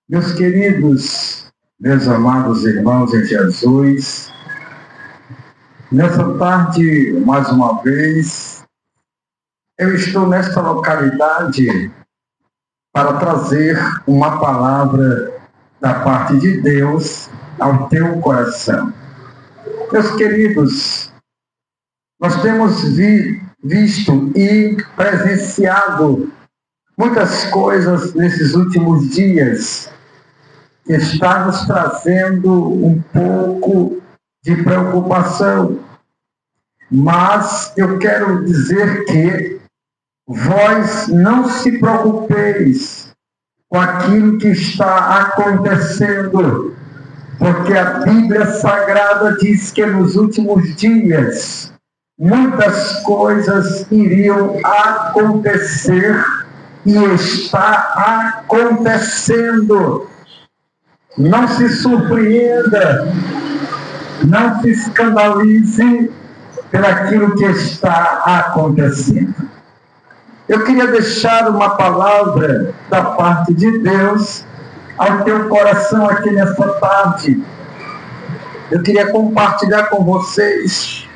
Meus queridos, meus amados irmãos em Jesus, nessa tarde, mais uma vez, eu estou nesta localidade para trazer uma palavra da parte de Deus ao teu coração. Meus queridos, nós temos visto e presenciado muitas coisas nesses últimos dias que está nos trazendo um pouco de preocupação. Mas eu quero dizer que vós não se preocupeis com aquilo que está acontecendo, porque a Bíblia Sagrada diz que nos últimos dias muitas coisas iriam acontecer e está acontecendo. Não se surpreenda, não se escandalize pelaquilo que está acontecendo. Eu queria deixar uma palavra da parte de Deus ao teu coração aqui nesta tarde. Eu queria compartilhar com vocês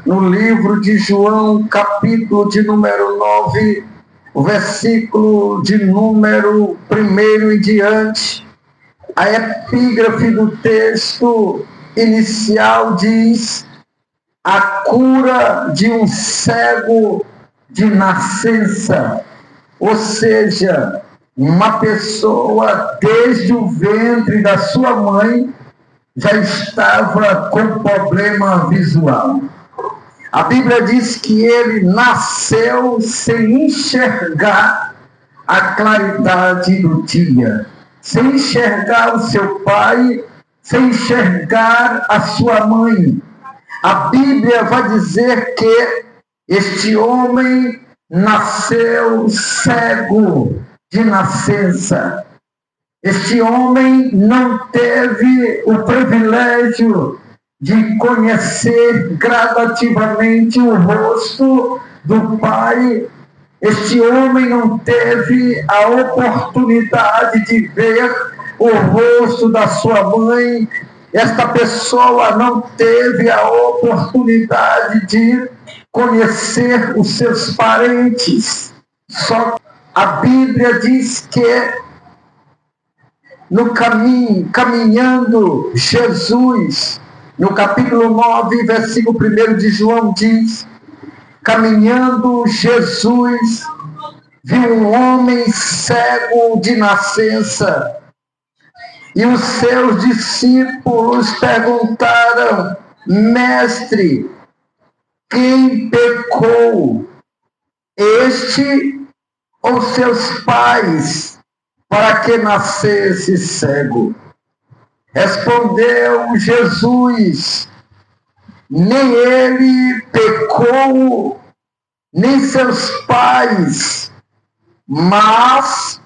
no livro de João, capítulo de número 9, o versículo de número 1 em diante. A epígrafe do texto inicial diz: a cura de um cego de nascença, ou seja, uma pessoa desde o ventre da sua mãe já estava com problema visual. A Bíblia diz que ele nasceu sem enxergar a claridade do dia, sem enxergar o seu pai, sem enxergar a sua mãe. A Bíblia vai dizer que este homem nasceu cego de nascença. Este homem não teve o privilégio de conhecer gradativamente o rosto do pai. Este homem não teve a oportunidade de ver o rosto da sua mãe. Esta pessoa não teve a oportunidade de conhecer os seus parentes. Só a Bíblia diz que no caminho, caminhando Jesus, no capítulo 9, versículo 1 de João diz: caminhando Jesus, viu um homem cego de nascença. E os seus discípulos perguntaram: mestre, quem pecou, este ou seus pais, para que nascesse cego? Respondeu Jesus: nem ele pecou, nem seus pais, mas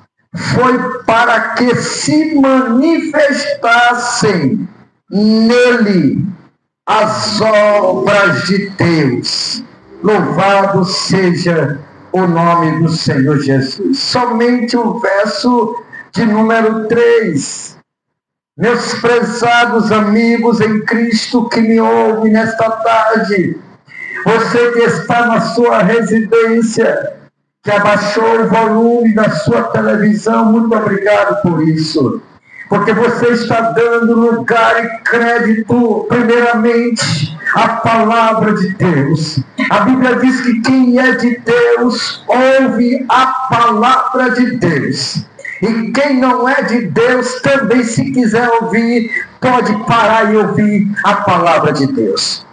foi para que se manifestassem nele as obras de Deus. Louvado seja o nome do Senhor Jesus. Somente o verso de número 3. Meus prezados amigos em Cristo que me ouvem nesta tarde, você que está na sua residência, que abaixou o volume da sua televisão, muito obrigado por isso. Porque você está dando lugar e crédito, primeiramente, à palavra de Deus. A Bíblia diz que quem é de Deus, ouve a palavra de Deus. E quem não é de Deus, também, se quiser ouvir, pode parar e ouvir a palavra de Deus.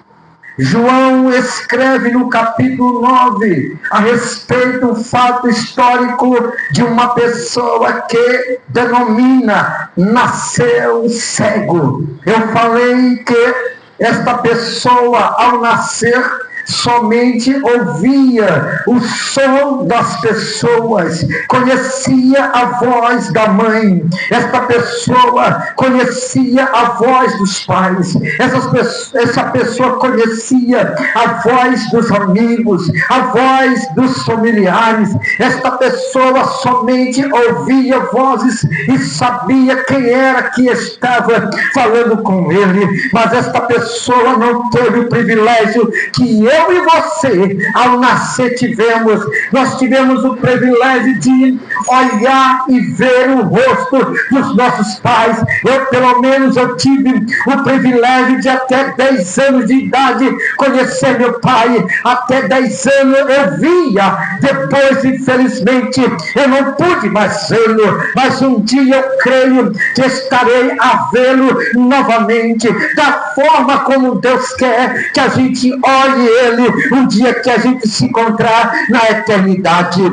João escreve no capítulo 9 a respeito do fato histórico de uma pessoa que denomina nasceu cego. Eu falei que esta pessoa, ao nascer, somente ouvia o som das pessoas, conhecia a voz da mãe, esta pessoa conhecia a voz dos pais, essa pessoa conhecia a voz dos amigos, a voz dos familiares, esta pessoa somente ouvia vozes e sabia quem era que estava falando com ele, mas esta pessoa não teve o privilégio que eu e você, ao nascer, tivemos. Nós tivemos o privilégio de olhar e ver o rosto dos nossos pais. Pelo menos, eu tive o privilégio de até 10 anos de idade conhecer meu pai. Até 10 anos eu via. Depois, infelizmente, eu não pude mais vê-lo. Mas um dia eu creio que estarei a vê-lo novamente, da forma como Deus quer que a gente olhe ele um dia que a gente se encontrar na eternidade.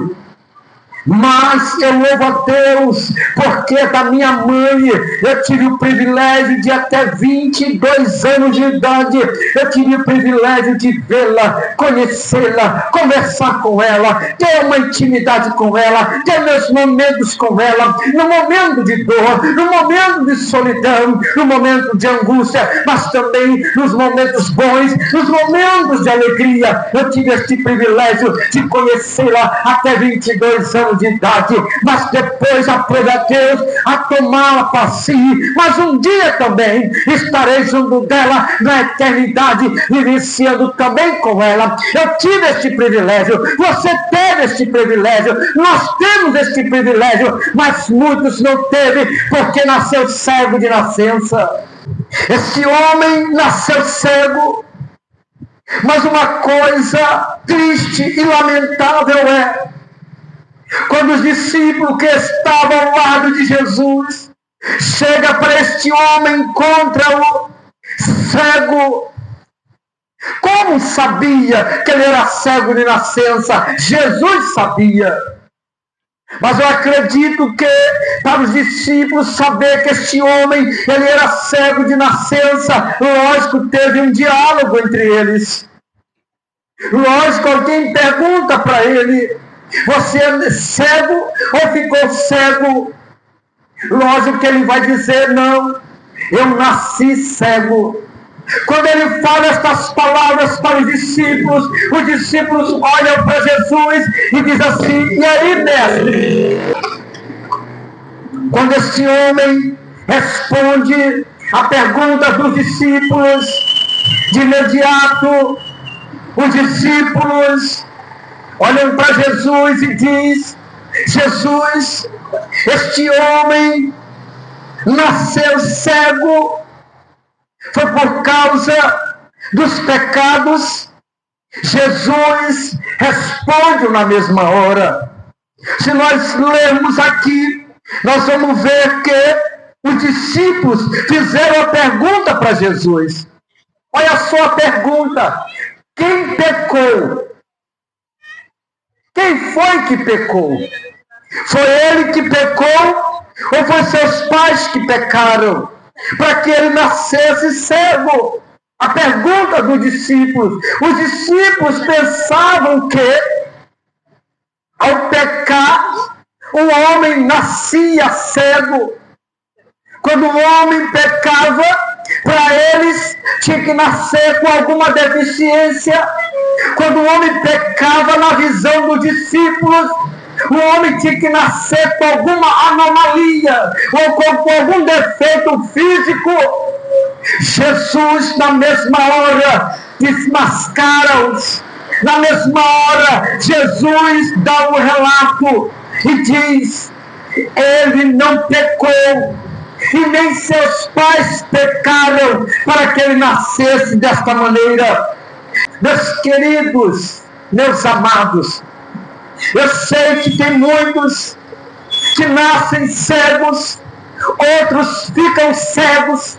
Mas eu louvo a Deus, porque da minha mãe eu tive o privilégio de até 22 anos de idade, eu tive o privilégio de vê-la, conhecê-la, conversar com ela, ter uma intimidade com ela, ter meus momentos com ela, no momento de dor, no momento de solidão, no momento de angústia, mas também nos momentos bons, nos momentos de alegria. Eu tive este privilégio de conhecê-la até 22 anos de idade, mas depois aprove a Deus a tomá-la para si. Mas um dia também estarei junto dela na eternidade, vivenciando também com ela. Eu tive este privilégio, você teve este privilégio, nós temos este privilégio, mas muitos não teve porque nasceu cego de nascença. Esse homem nasceu cego, mas uma coisa triste e lamentável é quando os discípulos que estavam ao lado de Jesus chegam para este homem, encontram-o cego. Como sabia que ele era cego de nascença? Jesus sabia. Mas eu acredito que para os discípulos saber que este homem ele era cego de nascença, lógico, teve um diálogo entre eles. Lógico, alguém pergunta para ele: você é cego ou ficou cego? Lógico que ele vai dizer: não, eu nasci cego. Quando ele fala estas palavras para os discípulos olham para Jesus e dizem assim: e aí, mestre? Quando esse homem responde a pergunta dos discípulos, de imediato os discípulos olham para Jesus e diz: Jesus, este homem nasceu cego, foi por causa dos pecados. Jesus responde na mesma hora. Se nós lermos aqui, nós vamos ver que os discípulos fizeram a pergunta para Jesus. Olha só a pergunta: quem pecou? Quem foi que pecou? Foi ele que pecou ou foi seus pais que pecaram para que ele nascesse cego? A pergunta dos discípulos. Os discípulos pensavam que ao pecar o homem nascia cego. Quando o homem pecava, para eles tinha que nascer com alguma deficiência. Quando o homem pecava, na visão dos discípulos, o homem tinha que nascer com alguma anomalia ou com algum defeito físico. Jesus, na mesma hora, desmascara-os. Na mesma hora, Jesus dá um relato e diz: ele não pecou e nem seus pais pecaram para que ele nascesse desta maneira. Meus queridos, meus amados, eu sei que tem muitos que nascem cegos, outros ficam cegos,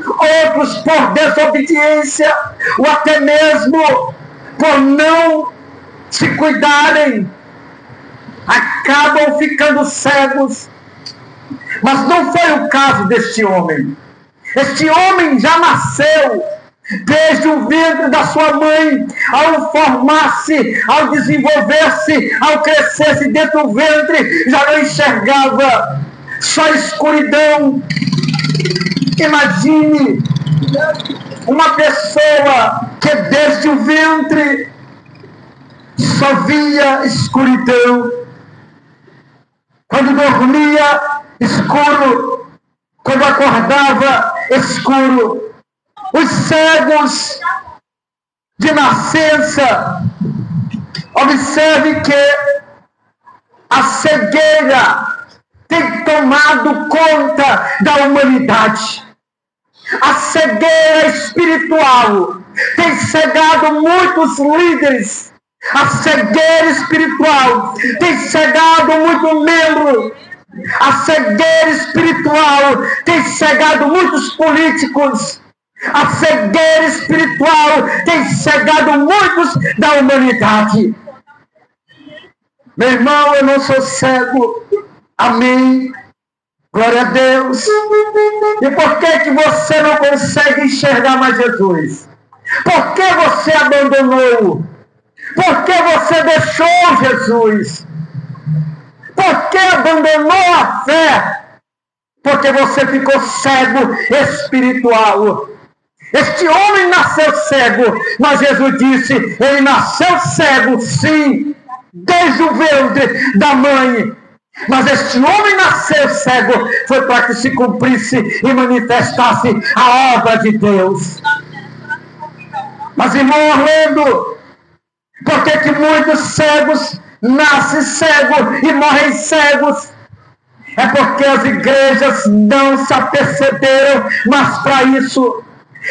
outros por desobediência, ou até mesmo por não se cuidarem, acabam ficando cegos. Mas não foi o caso deste homem. Este homem já nasceu Desde o ventre da sua mãe, ao formar-se, ao desenvolver-se, ao crescer-se dentro do ventre, já não enxergava, só escuridão. Imagine uma pessoa que desde o ventre só via escuridão. Quando dormia, escuro. Quando acordava, escuro. Os cegos de nascença, observe que a cegueira tem tomado conta da humanidade. A cegueira espiritual tem cegado muitos líderes. A cegueira espiritual tem cegado muitos membros. A cegueira espiritual tem cegado muitos políticos. A cegueira espiritual tem cegado muitos da humanidade. Meu irmão, eu não sou cego. Amém. Glória a Deus. E por que você não consegue enxergar mais Jesus? Por que você abandonou? Por que você deixou Jesus? Por que abandonou a fé? Porque você ficou cego espiritual. Este homem nasceu cego, mas Jesus disse, ele nasceu cego, sim, desde o ventre da mãe. Mas este homem nasceu cego, foi para que se cumprisse e manifestasse a obra de Deus. Mas, irmão Orlando, por que muitos cegos nascem cegos e morrem cegos? É porque as igrejas não se aperceberam, mas para isso,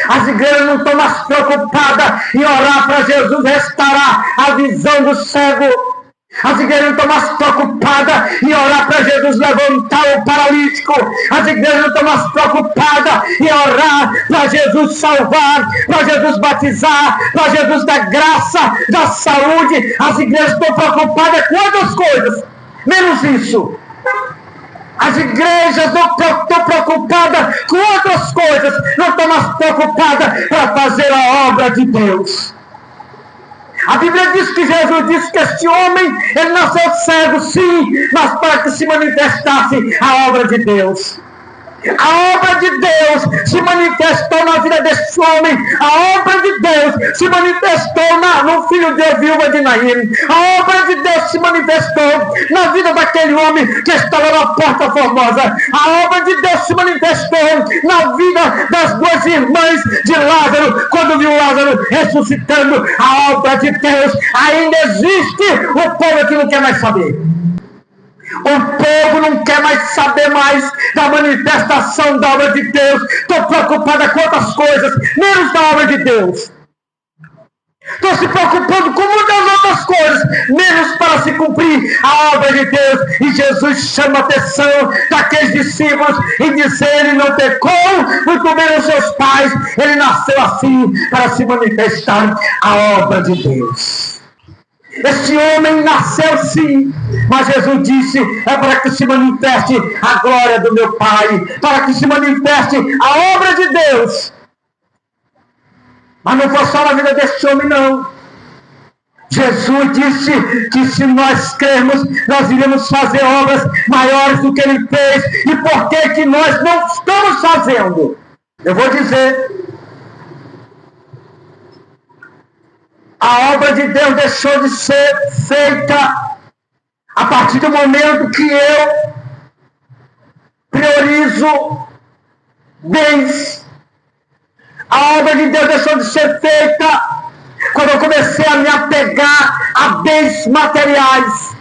as igrejas não estão mais preocupadas em orar para Jesus restaurar a visão do cego. As igrejas não estão mais preocupadas em orar para Jesus levantar o paralítico. As igrejas não estão mais preocupadas em orar para Jesus salvar, para Jesus batizar, para Jesus dar graça, da saúde. As igrejas estão preocupadas com outras coisas, menos isso. As igrejas não estão preocupadas com outras coisas, não estão mais preocupadas para fazer a obra de Deus. A Bíblia diz que Jesus disse que este homem, ele nasceu cego, sim, mas para que se manifestasse a obra de Deus. A obra de Deus se manifestou na vida deste homem. A obra de Deus se manifestou no filho de viúva de Naim. A obra de Deus se manifestou na vida daquele homem que estava na Porta Formosa. A obra de Deus se manifestou na vida das duas irmãs de Lázaro, quando viu Lázaro ressuscitando. A obra de Deus ainda existe. O povo que não quer mais saber. O povo não quer mais saber mais da manifestação da obra de Deus. Estou preocupada com outras coisas, menos da obra de Deus. Estou se preocupando com muitas outras coisas, menos para se cumprir a obra de Deus. E Jesus chama a atenção daqueles discípulos e diz: ele não pecou, muito menos seus pais. Ele nasceu assim para se manifestar a obra de Deus. Este homem nasceu sim, mas Jesus disse, é para que se manifeste a glória do meu Pai, para que se manifeste a obra de Deus. Mas não foi só na vida deste homem, não. Jesus disse que se nós crermos, nós iremos fazer obras maiores do que ele fez. E por que nós não estamos fazendo? Eu vou dizer. A obra de Deus deixou de ser feita a partir do momento que eu priorizo bens. A obra de Deus deixou de ser feita quando eu comecei a me apegar a bens materiais.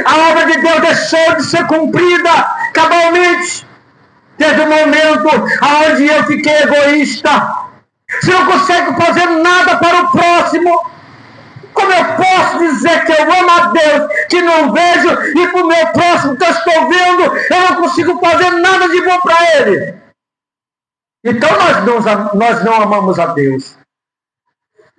A obra de Deus deixou de ser cumprida cabalmente desde o momento onde eu fiquei egoísta. Se eu não consigo fazer nada para o próximo, como eu posso dizer que eu amo a Deus, que não vejo, e para o meu próximo que eu estou vendo, eu não consigo fazer nada de bom para ele? Então nós não amamos a Deus.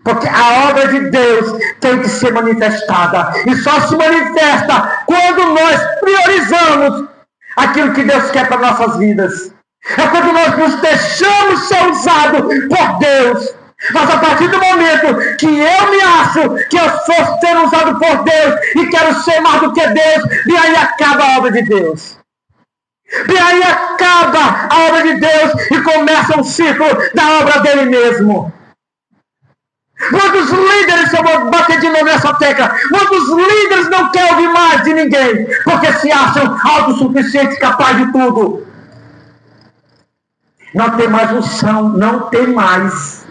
Porque a obra de Deus tem que ser manifestada. E só se manifesta quando nós priorizamos aquilo que Deus quer para nossas vidas. É quando nós nos deixamos ser usados por Deus. Mas a partir do momento que eu me acho que eu sou sendo usado por Deus e quero ser mais do que Deus, e aí acaba a obra de Deus. E aí acaba a obra de Deus e começa um ciclo da obra dele mesmo. Muitos líderes, eu vou bater de novo nessa tecla, muitos líderes não querem ouvir mais de ninguém, porque se acham autossuficientes, capazes de tudo. Não tem mais unção, não tem mais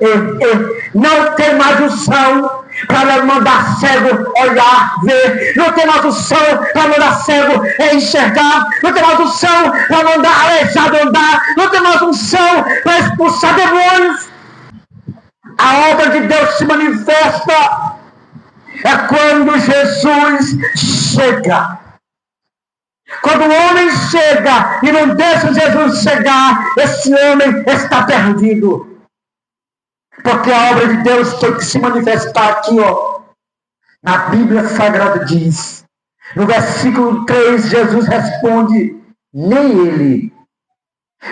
unção para mandar cego olhar, ver, não tem mais unção para mandar cego enxergar, não tem mais unção para mandar aleijado andar, não tem mais unção para expulsar demônios. A obra de Deus se manifesta é quando Jesus chega. Quando o homem chega e não deixa Jesus chegar, esse homem está perdido. Porque a obra de Deus tem que se manifestar aqui, ó. Na Bíblia Sagrada diz, no versículo 3, Jesus responde, nem ele,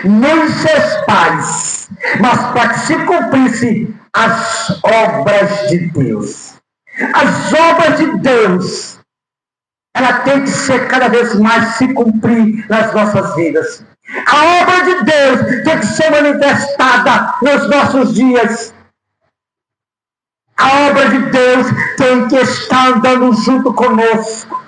nem seus pais, mas para que se cumprisse as obras de Deus. As obras de Deus, ela tem que ser cada vez mais se cumprir nas nossas vidas. A obra de Deus tem que ser manifestada nos nossos dias. A obra de Deus tem que estar andando junto conosco.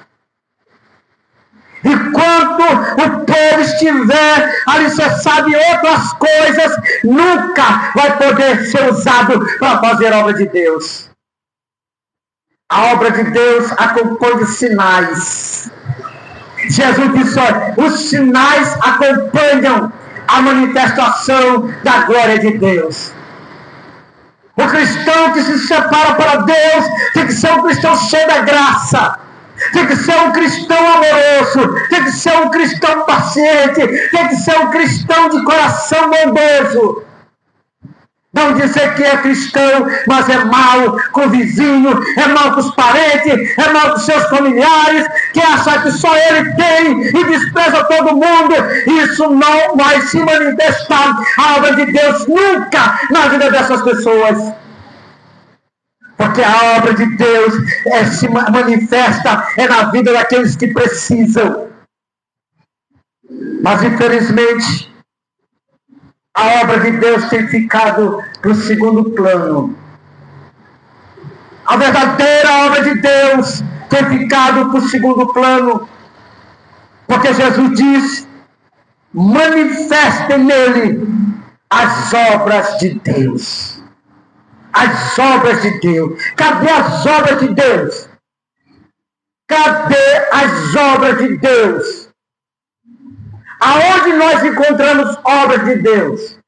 Enquanto o povo estiver alicerçado em outras coisas, nunca vai poder ser usado para fazer a obra de Deus. A obra de Deus acompanha os sinais. Jesus disse, olha, os sinais acompanham a manifestação da glória de Deus. O cristão que se separa para Deus tem que ser um cristão cheio da graça. Tem que ser um cristão amoroso. Tem que ser um cristão paciente. Tem que ser um cristão de coração bondoso. Não dizer que é cristão, mas é mau com o vizinho, é mau com os parentes, é mau com seus familiares, que acha que só ele tem e despreza todo mundo. Isso não vai se manifestar a obra de Deus nunca na vida dessas pessoas. Porque a obra de Deus se manifesta na vida daqueles que precisam. Mas infelizmente, a obra de Deus tem ficado para o segundo plano. A verdadeira obra de Deus tem ficado para o segundo plano. Porque Jesus diz, manifestem nele as obras de Deus. As obras de Deus. Cadê as obras de Deus? Cadê as obras de Deus? Aonde nós encontramos obras de Deus?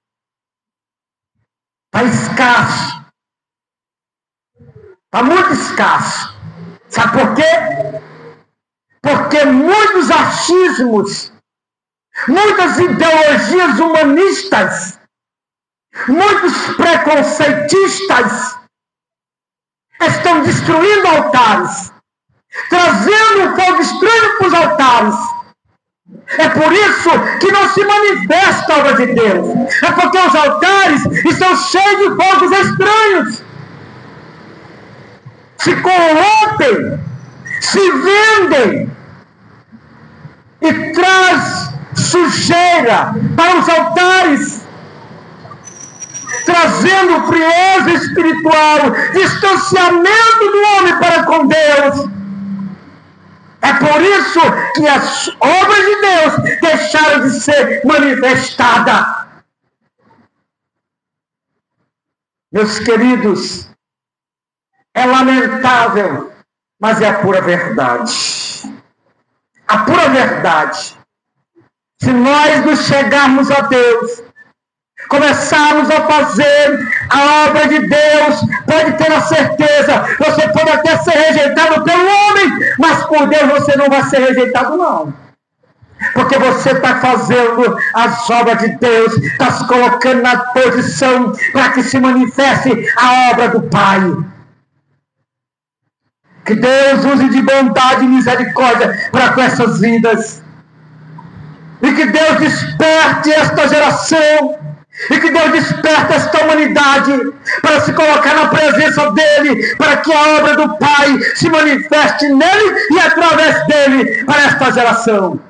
Está escasso. Está muito escasso. Sabe por quê? Porque muitos achismos, muitas ideologias humanistas, muitos preconceitistas estão destruindo altares, trazendo um fogo estranho para os altares. É por isso que não se manifesta a obra de Deus. É porque os altares estão cheios de fogos estranhos. Se corrompem, se vendem e traz sujeira para os altares, trazendo frieza espiritual, distanciamento do homem para com Deus. É por isso que as obras de Deus deixaram de ser manifestadas. Meus queridos, é lamentável, mas é a pura verdade. A pura verdade. Se nós nos chegarmos a Deus, começarmos a fazer a obra de Deus, pode ter a certeza, você pode até ser rejeitado pelo homem, mas por Deus você não vai ser rejeitado não. Porque você está fazendo as obras de Deus, está se colocando na posição para que se manifeste a obra do Pai. Que Deus use de bondade e misericórdia para com essas vidas. E que Deus desperte esta geração, e que Deus desperte esta humanidade para se colocar na presença dEle, para que a obra do Pai se manifeste nele e através dele para esta geração.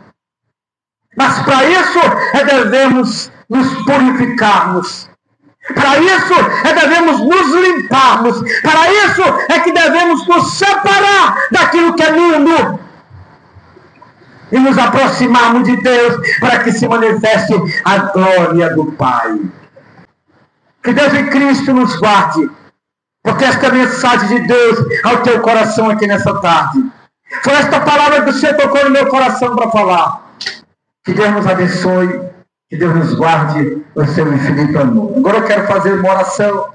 Mas para isso devemos nos purificarmos. Para isso devemos nos limparmos. Para isso que devemos nos separar daquilo que é mundo e nos aproximarmos de Deus para que se manifeste a glória do Pai. Que Deus em Cristo nos guarde, porque esta mensagem de Deus ao teu coração aqui nessa tarde. Foi esta palavra que o Senhor tocou no meu coração para falar. Que Deus nos abençoe, que Deus nos guarde no seu infinito amor. Agora eu quero fazer uma oração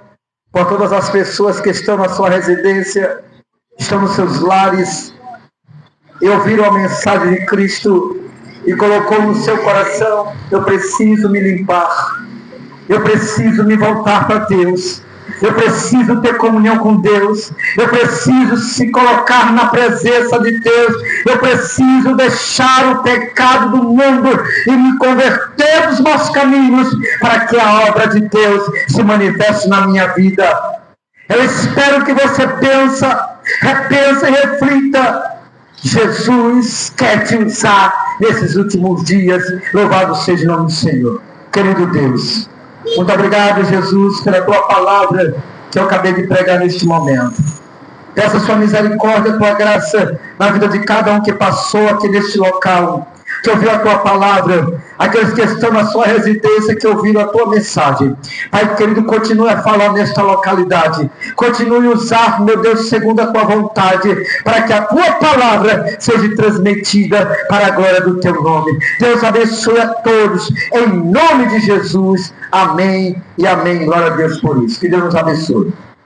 por todas as pessoas que estão na sua residência, estão nos seus lares, e ouviram a mensagem de Cristo e colocou no seu coração: eu preciso me limpar, eu preciso me voltar para Deus, eu preciso ter comunhão com Deus, eu preciso se colocar na presença de Deus, eu preciso deixar o pecado do mundo e me converter dos maus caminhos para que a obra de Deus se manifeste na minha vida. Eu espero que você repense e reflita. Jesus quer te usar nesses últimos dias. Louvado seja o nome do Senhor. Querido Deus, muito obrigado, Jesus, pela tua palavra que eu acabei de pregar neste momento. Peço a sua misericórdia, a tua graça na vida de cada um que passou aqui neste local, que ouviu a tua palavra, aqueles que estão na sua residência, que ouviram a tua mensagem. Pai querido, continue a falar nesta localidade, continue a usar, meu Deus, segundo a tua vontade, para que a tua palavra seja transmitida para a glória do teu nome. Deus abençoe a todos, em nome de Jesus. Amém e amém. Glória a Deus por isso. Que Deus nos abençoe.